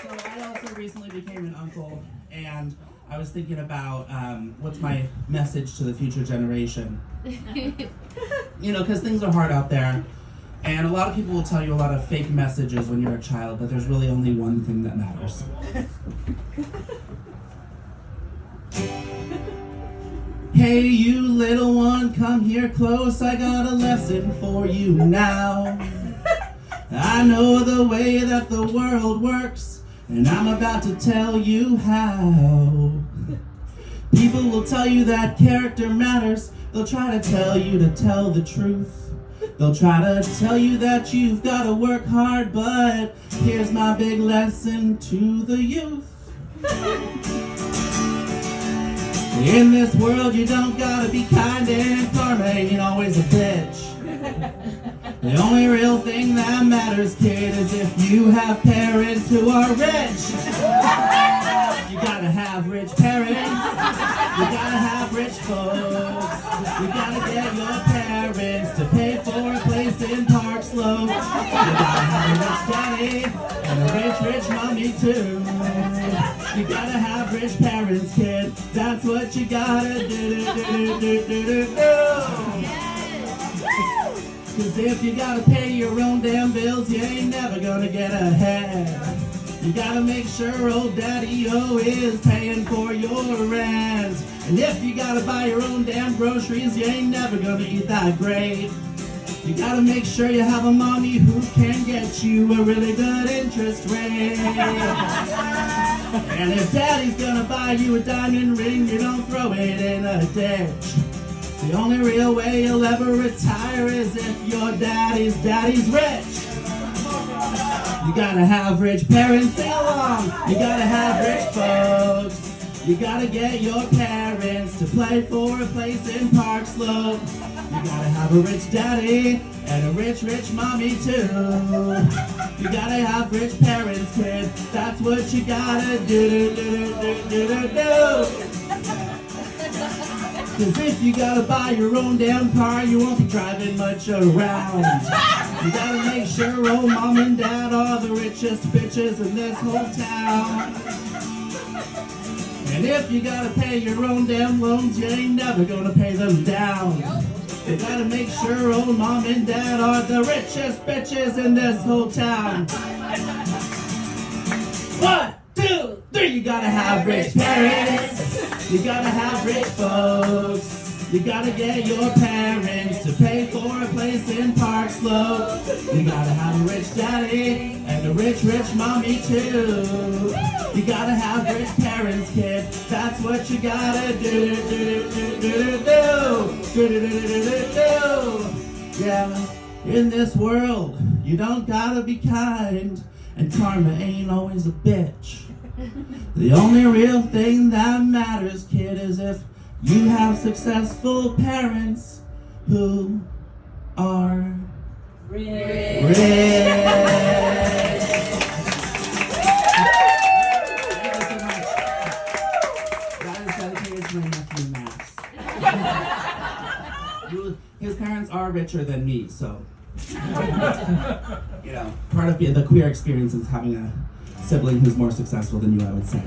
So I also recently became an uncle, and I was thinking about what's my message to the future generation. You know, because things are hard out there, and a lot of people will tell you a lot of fake messages when you're a child, but there's really only one thing that matters. Hey, you little one, come here close, I got a lesson for you now. I know the way that the world works, and I'm about to tell you how. People will tell you that character matters. They'll try to tell you to tell the truth. They'll try to tell you that you've got to work hard, but here's my big lesson to the youth. In this world you don't gotta be kind, and karma ain't always a bitch. The only real thing that matters, kid, is if you have parents who are rich. You gotta have rich parents. You gotta have rich folks. You gotta get your parents to pay for a place in Park Slope. You gotta have a rich daddy and a rich mommy too. You gotta have rich parents, kid. That's what you gotta do. Cause if you gotta pay your own damn bills, you ain't never gonna get ahead. You gotta make sure old Daddy-O is paying for your rent. And if you gotta buy your own damn groceries, you ain't never gonna eat that great. You gotta make sure you have a mommy who can get you a really good interest rate. And if Daddy's gonna buy you a diamond ring, you don't throw it in a ditch. The only real way you'll ever retire is if your daddy's rich. You gotta have rich parents, sing along. You gotta have rich folks. You gotta get your parents to play for a place in Park Slope. You gotta have a rich daddy and a rich mommy too. You gotta have rich parents, kid. That's what you gotta do. Cause if you gotta buy your own damn car, you won't be driving much around. You gotta make sure old mom and dad are the richest bitches in this whole town. And if you gotta pay your own damn loans, you ain't never gonna pay them down. You gotta make sure old mom and dad are the richest bitches in this whole town. 1, 2, 3, you gotta have rich parents. You gotta have rich folks. You gotta get your parents to pay for a place in Park Slope. You gotta have a rich daddy and a rich mommy too. You gotta have rich parents, kid. That's what you gotta do. Yeah, in this world, you don't gotta be kind, and karma ain't always a bitch. The only real thing that matters, kid, is if you have successful parents who are rich. Thank you so much. That is dedicated to my nephew, Max. His parents are richer than me, so, you know, part of the queer experience is having a sibling who's more successful than you, I would say.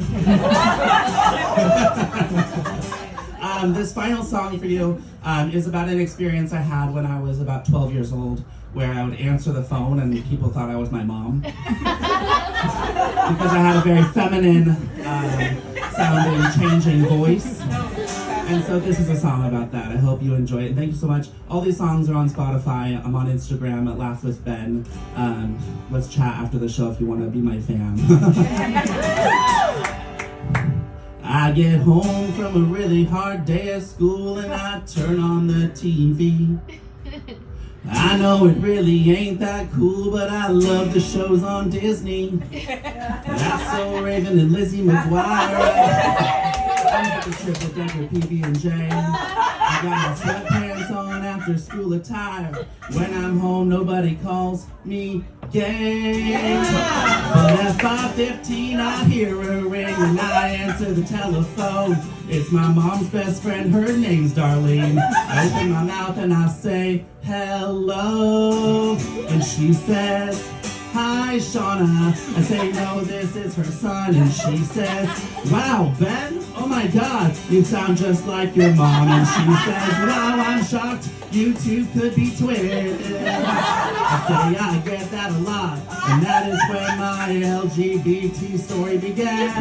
This final song for you is about an experience I had when I was about 12 years old, where I would answer the phone and people thought I was my mom. Because I had a very feminine sounding, changing voice. And so this is a song about that. I hope you enjoy it. And thank you so much. All these songs are on Spotify. I'm on Instagram at Laugh with Ben. Let's chat after the show if you want to be my fan. I get home from a really hard day at school and I turn on the TV. I know it really ain't that cool, but I love the shows on Disney. That's So Raven and Lizzie McGuire. I got the triple decker PB&J. I got my sweatpants on after school attire. When I'm home, nobody calls me gay. But at 5:15, I hear a ring and I answer the telephone. It's my mom's best friend, her name's Darlene. I open my mouth and I say, hello. And she says, hi Shauna. I say, no, this is her son. And she says, wow, Ben, oh my God, you sound just like your mom. And she says, wow, I'm shocked, you two could be twins. I say, I get that a lot, and that is when my LGBT story began.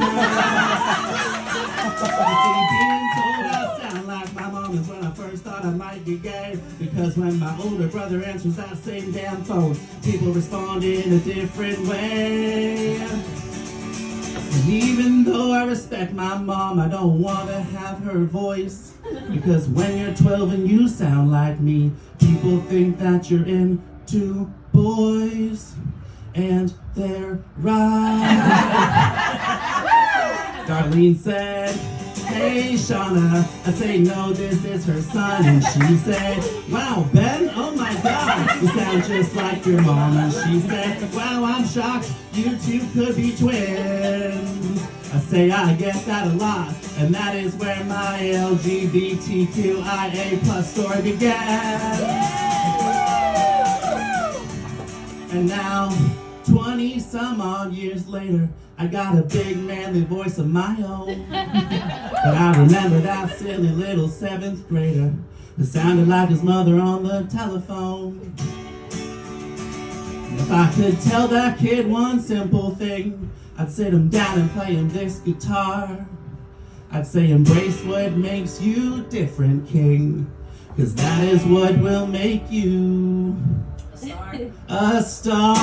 Being told I sound like my mom is when I first thought I might be gay. Because when my older brother answers that same damn phone, people respond in a different way. And even though I respect my mom, I don't want to have her voice. Because when you're 12 and you sound like me, people think that you're into boys. And they're right. Darlene said, hey Shauna. I say, no, this is her son. And she said, wow, Ben, oh my God, you sound just like your mom. And she said, wow, I'm shocked, you two could be twins. I say, I get that a lot, and that is where my LGBTQIA plus story began. And now, 20 some odd years later, I got a big manly voice of my own. But I remember that silly little 7th grader that sounded like his mother on the telephone. If I could tell that kid one simple thing, I'd sit him down and play him this guitar. I'd say, embrace what makes you different, king, 'cause that is what will make you a star.